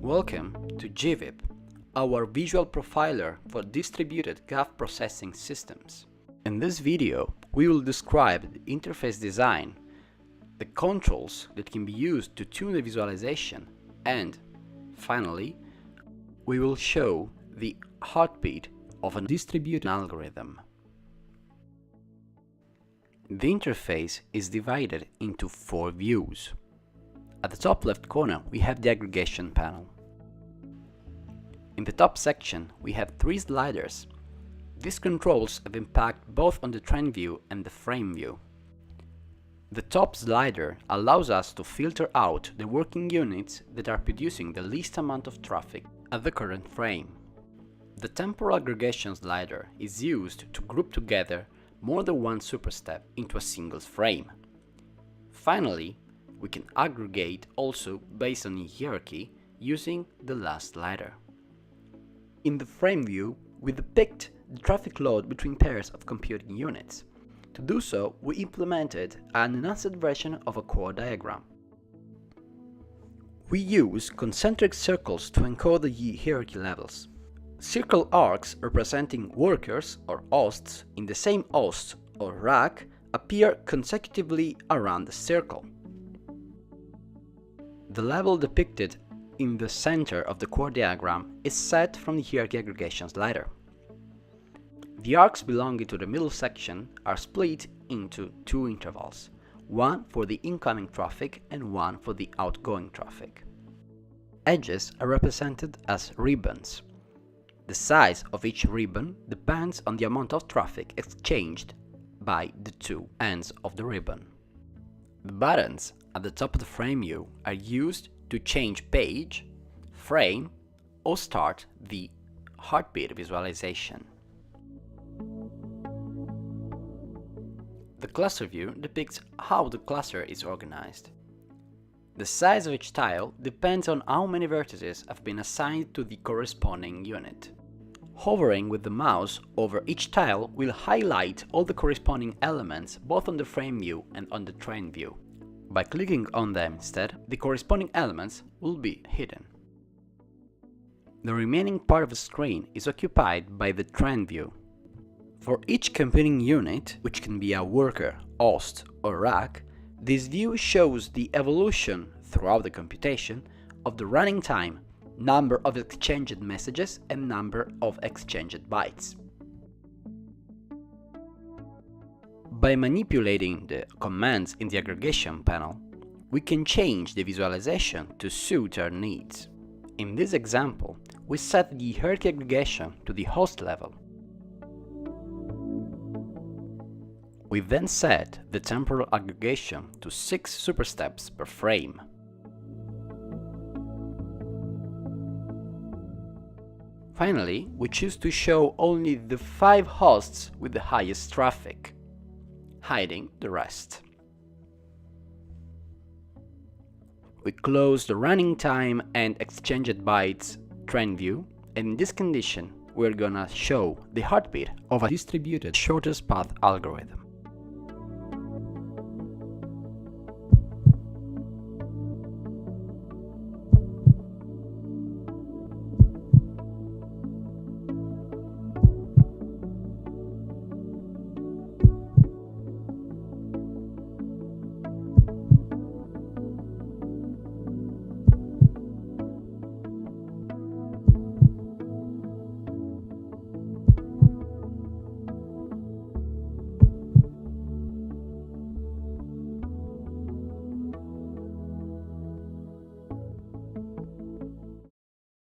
Welcome to GiViP, our visual profiler for distributed graph processing systems. In this video, we will describe the interface design, the controls that can be used to tune the visualization, and finally, we will show the heartbeat of a distributed algorithm. The interface is divided into 4 views. At the top left corner, we have the aggregation panel. In the top section, we have 3 sliders. These controls have impact both on the trend view and the frame view. The top slider allows us to filter out the working units that are producing the least amount of traffic at the current frame. The temporal aggregation slider is used to group together more than one superstep into a single frame. Finally, we can aggregate also based on hierarchy using the last slider. In the frame view, we depict the traffic load between pairs of computing units. To do so, we implemented an enhanced version of a core diagram. We use concentric circles to encode the hierarchy levels. Circle arcs representing workers or hosts in the same host or rack appear consecutively around the circle. The level depicted in the center of the core diagram is set from the hierarchy aggregation slider. The arcs belonging to the middle section are split into 2 intervals, one for the incoming traffic and one for the outgoing traffic. Edges are represented as ribbons. The size of each ribbon depends on the amount of traffic exchanged by the 2 ends of the ribbon. The buttons at the top of the frame view are used to change page, frame, or start the heartbeat visualization. The cluster view depicts how the cluster is organized. The size of each tile depends on how many vertices have been assigned to the corresponding unit. Hovering with the mouse over each tile will highlight all the corresponding elements both on the frame view and on the trend view. By clicking on them instead, the corresponding elements will be hidden. The remaining part of the screen is occupied by the trend view. For each computing unit, which can be a worker, host, or rack, this view shows the evolution throughout the computation of the running time, number of exchanged messages, and number of exchanged bytes. By manipulating the commands in the aggregation panel, we can change the visualization to suit our needs. In this example, we set the hierarchy aggregation to the host level. We then set the temporal aggregation to 6 supersteps per frame. Finally, we choose to show only the 5 hosts with the highest traffic, hiding the rest. We close the running time and exchanged bytes trend view, and in this condition we're gonna show the heartbeat of a distributed shortest path algorithm.